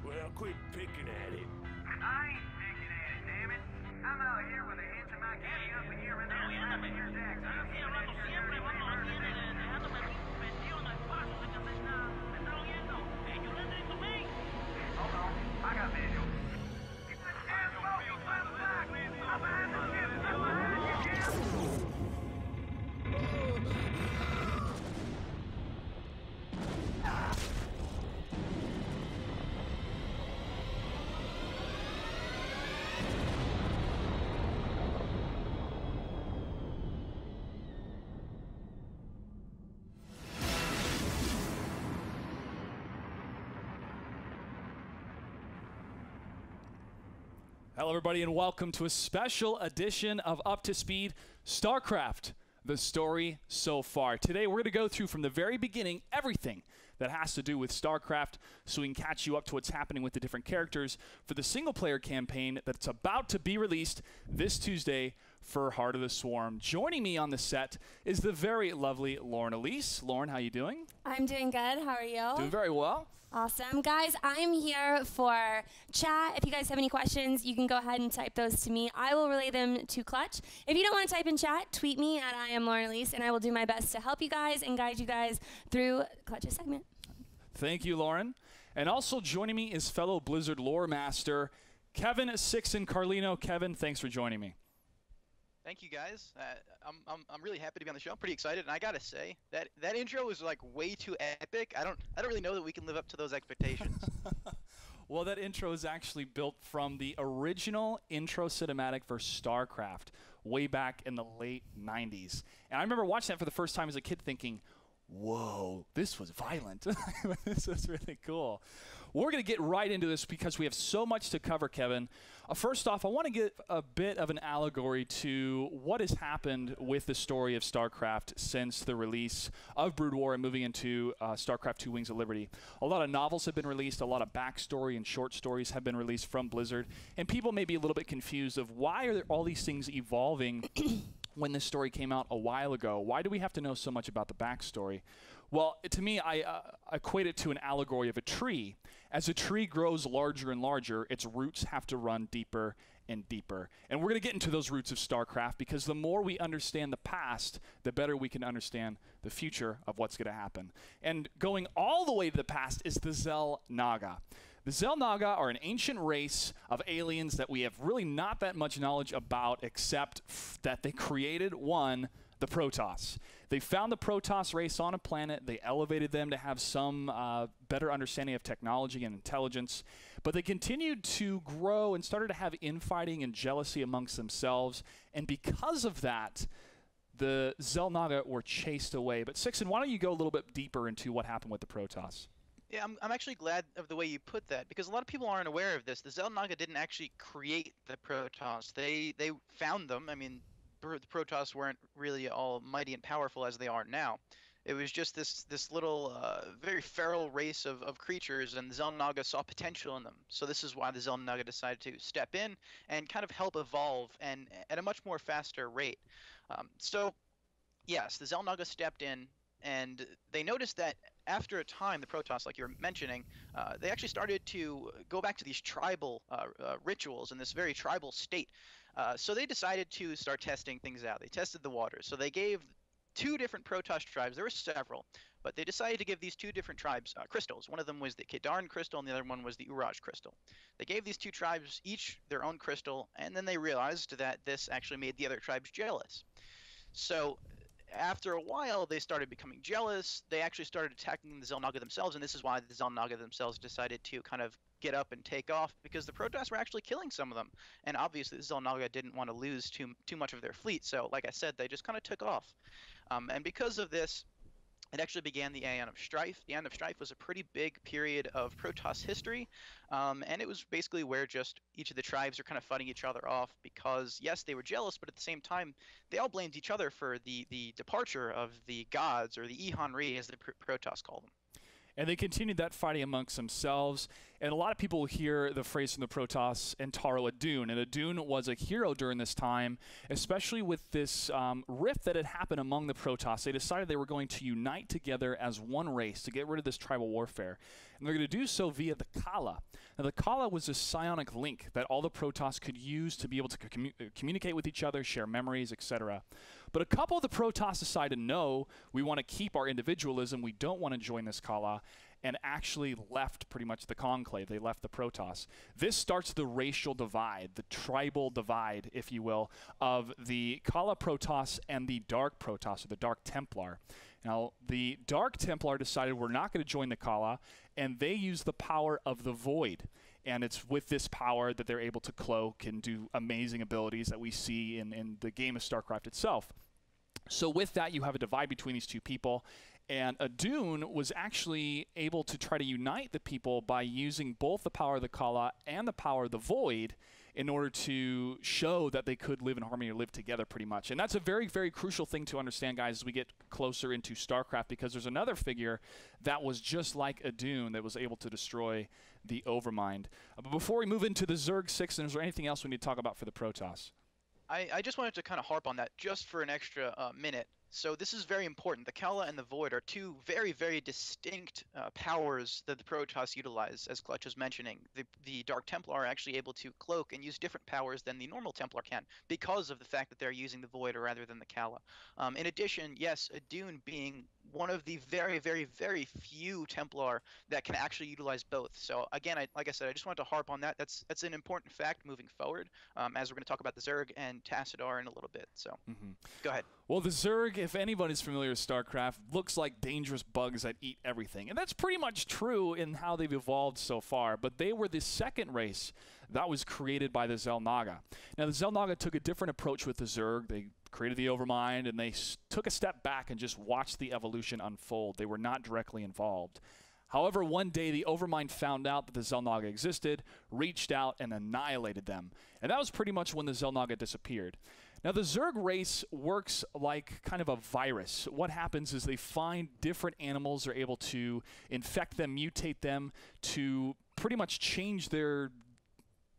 Well, quit picking at it. I ain't picking at it, damn it. I'm out here with a hands in my kitty up in here and there slapping your jacks. Hold on, I got visual. Keep the damn focus by the back. I'm behind the ship. I'm behind you, Jim. Hello, everybody, and welcome to a special edition of Up to Speed StarCraft, the story so far. Today, we're going to go through from the very beginning everything that has to do with StarCraft so we can catch you up to what's happening with the different characters for the single-player campaign that's about to be released this Tuesday for Heart of the Swarm. Joining me on the set is the very lovely Lauren Elise. Lauren, how you doing? I'm doing good. How are you? Doing very well. Awesome. Guys, I'm here for chat. If you guys have any questions, you can go ahead and type those to me. I will relay them to Clutch. If you don't want to type in chat, tweet me at I am Lauren Elise, and I will do my best to help you guys and guide you guys through Clutch's segment. Thank you, Lauren. And also joining me is fellow Blizzard lore master, Kevin Sixen Carlino. Kevin, thanks for joining me. Thank you, guys. I'm really happy to be on the show. I'm pretty excited, and I gotta say that intro was like way too epic. I don't really know that we can live up to those expectations. Well, that intro is actually built from the original intro cinematic for StarCraft way back in the late 90s. And I remember watching that for the first time as a kid thinking, whoa, this was violent. This was really cool. We're going to get right into this because we have so much to cover, Kevin. First off, I want to give a bit of an allegory to what has happened with the story of StarCraft since the release of Brood War and moving into StarCraft II Wings of Liberty. A lot of novels have been released, a lot of backstory and short stories have been released from Blizzard, and people may be a little bit confused of why are there all these things evolving when this story came out a while ago. Why do we have to know so much about the backstory? Well, to me, I equate it to an allegory of a tree. As a tree grows larger and larger, its roots have to run deeper and deeper. And we're going to get into those roots of StarCraft because the more we understand the past, the better we can understand the future of what's going to happen. And going all the way to the past is the Xel'Naga. The Xel'Naga are an ancient race of aliens that we have really not that much knowledge about except that they created the Protoss. They found the Protoss race on a planet. They elevated them to have some better understanding of technology and intelligence. But they continued to grow and started to have infighting and jealousy amongst themselves. And because of that, the Xel'Naga were chased away. But Sixen, why don't you go a little bit deeper into what happened with the Protoss? Yeah, I'm actually glad of the way you put that because a lot of people aren't aware of this. The Xel'Naga didn't actually create the Protoss. They found them. I mean, the Protoss weren't really all mighty and powerful as they are now. It was just this little, very feral race of creatures, and the Xel'Naga saw potential in them. So this is why the Xel'Naga decided to step in and kind of help evolve and at a much more faster rate. So, yes, the Xel'Naga stepped in, and they noticed that after a time, the Protoss, like you're mentioning, they actually started to go back to these tribal rituals in this very tribal state. So they decided to start testing things out. They tested the waters. So they gave two different Protoss tribes. There were several, but they decided to give these two different tribes crystals. One of them was the Kedarn crystal, and the other one was the Uraj crystal. They gave these two tribes each their own crystal, and then they realized that this actually made the other tribes jealous. So after a while, they started becoming jealous. They actually started attacking the Xel'Naga themselves, and this is why the Xel'Naga themselves decided to kind of get up and take off, because the Protoss were actually killing some of them. And obviously, the Xel'Naga didn't want to lose too much of their fleet, so like I said, they just kind of took off. And because of this, it actually began the Aeon of Strife. The Aeon of Strife was a pretty big period of Protoss history, and it was basically where just each of the tribes are kind of fighting each other off because, yes, they were jealous, but at the same time, they all blamed each other for the departure of the gods, or the Ihonri, as the Protoss call them. And they continued that fighting amongst themselves. And a lot of people hear the phrase from the Protoss, Entaro Adun. And Adun was a hero during this time, especially with this rift that had happened among the Protoss. They decided they were going to unite together as one race to get rid of this tribal warfare. And they're going to do so via the Kala. Now, the Kala was a psionic link that all the Protoss could use to be able to communicate with each other, share memories, etc. But a couple of the Protoss decided, no, we want to keep our individualism. We don't want to join this Kala, and actually left pretty much the conclave. They left the Protoss. This starts the racial divide, the tribal divide, if you will, of the Kala Protoss and the Dark Protoss, or the Dark Templar. Now, the Dark Templar decided we're not going to join the Kala, and they use the power of the Void. And it's with this power that they're able to cloak and do amazing abilities that we see in the game of StarCraft itself. So with that, you have a divide between these two people. And Adun was actually able to try to unite the people by using both the power of the Kala and the power of the Void in order to show that they could live in harmony or live together pretty much. And that's a very, very crucial thing to understand, guys, as we get closer into StarCraft, because there's another figure that was just like Adun that was able to destroy the Overmind. But before we move into the Zerg Sixen, is there anything else we need to talk about for the Protoss? I just wanted to kind of harp on that just for an extra minute. So this is very important. The Kala and the Void are two very, very distinct powers that the Protoss utilize, as Clutch was mentioning. The Dark Templar are actually able to cloak and use different powers than the normal Templar can because of the fact that they're using the Void rather than the Kala. In addition, yes, Adun being one of the very, very, very few Templar that can actually utilize both. So again, like I said, I just wanted to harp on that. That's an important fact moving forward, as we're going to talk about the Zerg and Tassadar in a little bit. So go ahead. Well, the Zerg, if anybody's familiar with StarCraft, looks like dangerous bugs that eat everything. And that's pretty much true in how they've evolved so far. But they were the second race that was created by the Xel'Naga. Now, the Xel'Naga took a different approach with the Zerg. They created the Overmind, and they took a step back and just watched the evolution unfold. They were not directly involved. However, one day the Overmind found out that the Xel'Naga existed, reached out, and annihilated them. And that was pretty much when the Xel'Naga disappeared. Now, the Zerg race works like kind of a virus. What happens is they find different animals, they're able to infect them, mutate them, to pretty much change their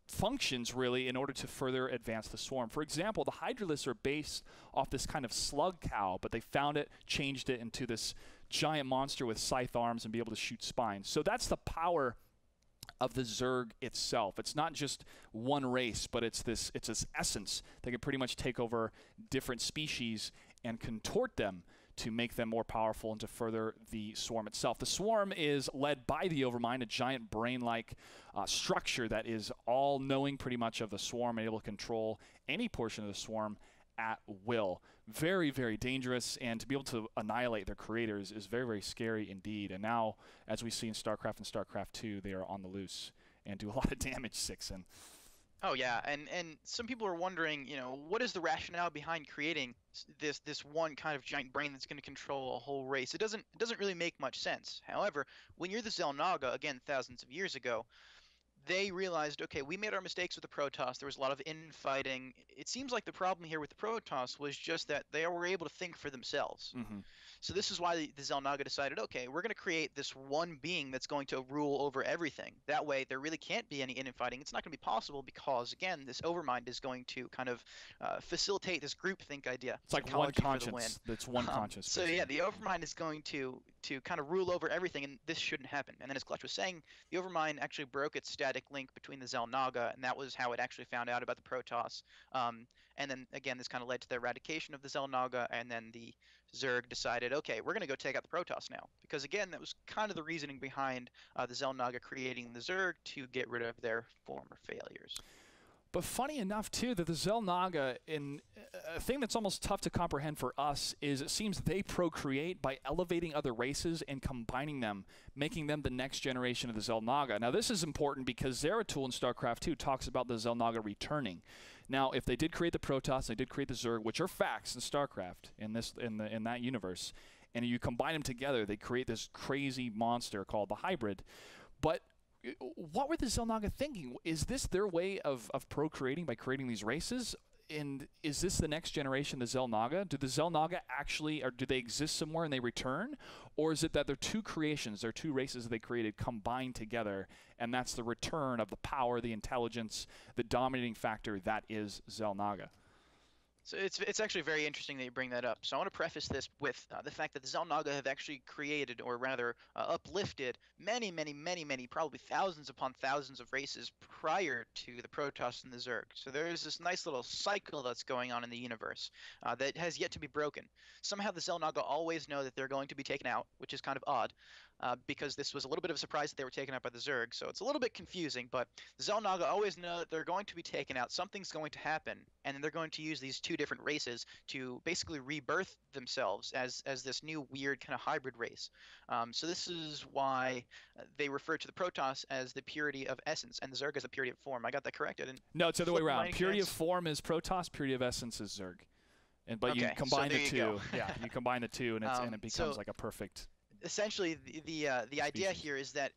functions, really, in order to further advance the swarm. For example, the Hydralisks are based off this kind of slug cow, but they found it, changed it into this giant monster with scythe arms and be able to shoot spines. So that's the power of the Zerg itself. It's not just one race, but it's this essence that can pretty much take over different species and contort them to make them more powerful and to further the swarm itself. The swarm is led by the Overmind, a giant brain-like structure that is all-knowing pretty much of the swarm and able to control any portion of the swarm at will. Very, very dangerous, and to be able to annihilate their creators is very, very scary indeed. And now, as we see in StarCraft and StarCraft II, they are on the loose and do a lot of damage, Sixen. Oh yeah, and some people are wondering, you know, what is the rationale behind creating this one kind of giant brain that's going to control a whole race? It doesn't really make much sense. However, when you're the Xel'Naga, again, thousands of years ago, they realized, okay, we made our mistakes with the Protoss. There was a lot of infighting. It seems like the problem here with the Protoss was just that they were able to think for themselves. So this is why the Xel'Naga decided, okay, we're going to create this one being that's going to rule over everything. That way, there really can't be any infighting. It's not going to be possible because, again, this Overmind is going to kind of facilitate this groupthink idea. It's like one conscience. It's one conscience. So yeah, the Overmind is going to kind of rule over everything, and this shouldn't happen. And then, as Clutch was saying, the Overmind actually broke its static link between the Xel'Naga, and that was how it actually found out about the Protoss. And then, again, this kind of led to the eradication of the Xel'Naga, and then the Zerg decided, okay, we're going to go take out the Protoss now. Because, again, that was kind of the reasoning behind the Xel'Naga creating the Zerg to get rid of their former failures. But funny enough, too, that the Xel'Naga, in a thing that's almost tough to comprehend for us, is it seems they procreate by elevating other races and combining them, making them the next generation of the Xel'Naga. Now, this is important because Zeratul in StarCraft II talks about the Xel'Naga returning. Now, if they did create the Protoss, they did create the Zerg, which are facts in StarCraft, in that universe, and you combine them together, they create this crazy monster called the Hybrid. But what were the Xel'Naga thinking? Is this their way of procreating by creating these races? And is this the next generation, the Xel'Naga? Do the Xel'Naga actually, or do they exist somewhere and they return? Or is it that they're two creations, they're two races they created combined together, and that's the return of the power, the intelligence, the dominating factor that is Xel'Naga? So it's actually very interesting that you bring that up. So I want to preface this with the fact that the Xel'Naga have actually created, or rather uplifted, many, probably thousands upon thousands of races prior to the Protoss and the Zerg. So there is this nice little cycle that's going on in the universe that has yet to be broken. Somehow the Xel'Naga always know that they're going to be taken out, which is kind of odd. Because this was a little bit of a surprise that they were taken out by the Zerg, so it's a little bit confusing, but the Xel'Naga always know that they're going to be taken out, something's going to happen, and then they're going to use these two different races to basically rebirth themselves as this new weird kind of hybrid race. So this is why they refer to the Protoss as the purity of essence, and the Zerg as the purity of form. I got that correct? No, it's the other way around. Purity of form is Protoss, purity of essence is Zerg. But okay, you combine the two. Yeah, you combine the two, and, and it becomes like a perfect... Essentially, the idea here is that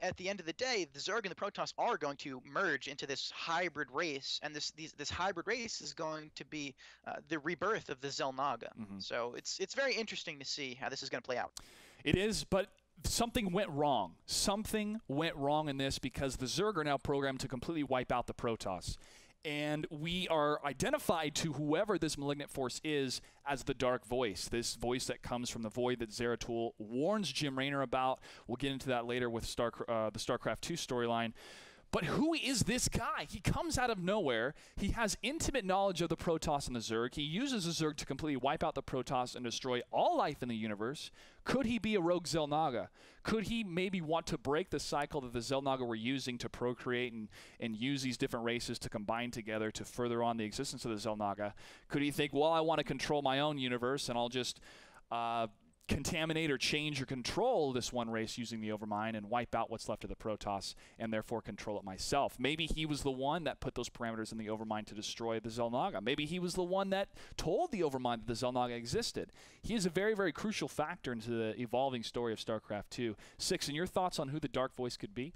at the end of the day, the Zerg and the Protoss are going to merge into this hybrid race, and this hybrid race is going to be the rebirth of the Xel'Naga. So it's very interesting to see how this is going to play out. It is, but something went wrong. Something went wrong in this because the Zerg are now programmed to completely wipe out the Protoss. And we are identified to whoever this malignant force is as the Dark Voice, this voice that comes from the void that Zeratul warns Jim Raynor about. We'll get into that later with the StarCraft II storyline. But who is this guy? He comes out of nowhere. He has intimate knowledge of the Protoss and the Zerg. He uses the Zerg to completely wipe out the Protoss and destroy all life in the universe. Could he be a rogue Xel'Naga? Could he maybe want to break the cycle that the Xel'Naga were using to procreate and use these different races to combine together to further on the existence of the Xel'Naga? Could he think, well, I want to control my own universe and I'll just contaminate or change or control this one race using the Overmind and wipe out what's left of the Protoss and therefore control it myself. Maybe he was the one that put those parameters in the Overmind to destroy the Xel'Naga. Maybe he was the one that told the Overmind that the Xel'Naga existed. He is a very, very crucial factor into the evolving story of StarCraft II. Sixen, your thoughts on who the Dark Voice could be?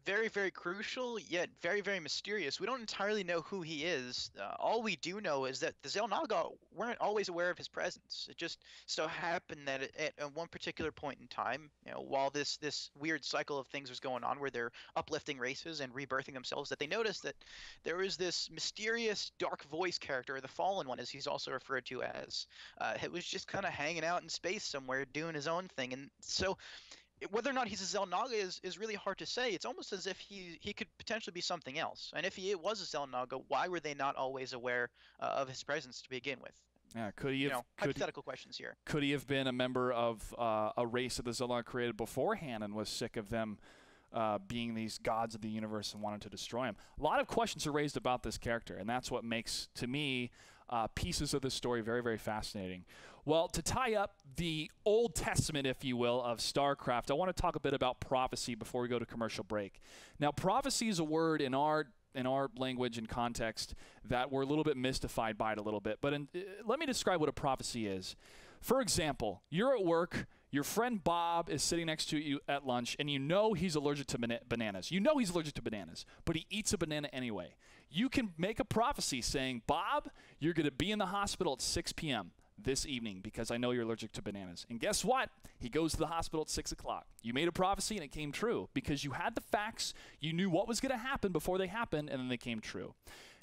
Very, very crucial, yet very, very mysterious. We don't entirely know who he is. All we do know is that the Xel'Naga weren't always aware of his presence. It just so happened that at one particular point in time, while this weird cycle of things was going on where they're uplifting races and rebirthing themselves, that they noticed that there was this mysterious Dark Voice character, or the Fallen One as he's also referred to as. It was just kind of hanging out in space somewhere doing his own thing. And so whether or not he's a Xel'Naga is really hard to say. It's almost as if he could potentially be something else. And if he was a Xel'Naga, why were they not always aware of his presence to begin with? Yeah, could he have, hypothetical questions here. Could he have been a member of a race that the Xel'Naga created beforehand and was sick of them being these gods of the universe and wanted to destroy him? A lot of questions are raised about this character, and that's what makes, to me, pieces of this story very, very fascinating. Well, to tie up the Old Testament, if you will, of StarCraft, I want to talk a bit about prophecy before we go to commercial break. Now, prophecy is a word in our language and context that we're a little bit mystified by it a little bit. But let me describe what a prophecy is. For example, you're at work, your friend Bob is sitting next to you at lunch, and you know he's allergic to bananas. You know he's allergic to bananas, but he eats a banana anyway. You can make a prophecy saying, Bob, you're going to be in the hospital at 6 p.m. this evening because I know you're allergic to bananas. And guess what? He goes to the hospital at 6 o'clock. You made a prophecy and it came true because you had the facts, you knew what was going to happen before they happened, and then they came true.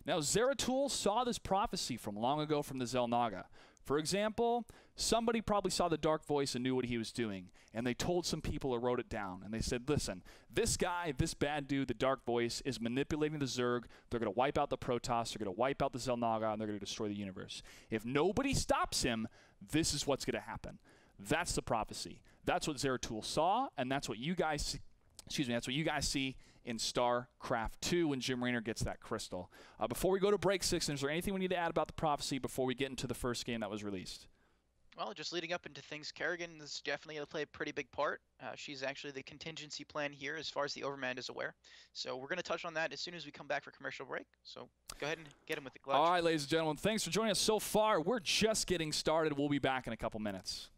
Now, Zeratul saw this prophecy from long ago from the Xel'Naga. For example, somebody probably saw the Dark Voice and knew what he was doing, and they told some people or wrote it down, and they said, listen, this guy, this bad dude, the Dark Voice, is manipulating the Zerg. They're going to wipe out the Protoss, they're going to wipe out the Xel'Naga, and they're going to destroy the universe. If nobody stops him, this is what's going to happen. That's the prophecy. That's what Zeratul saw, and that's what you guys, that's what you guys see in StarCraft II when Jim Raynor gets that crystal. Before we go to break, Sixen, is there anything we need to add about the prophecy before we get into the first game that was released? Well, just leading up into things, Kerrigan is definitely going to play a pretty big part. She's actually the contingency plan here as far as the Overmind is aware. So we're going to touch on that as soon as we come back for commercial break. So go ahead and get him with the clutch. All right, ladies and gentlemen, thanks for joining us so far. We're just getting started. We'll be back in a couple minutes.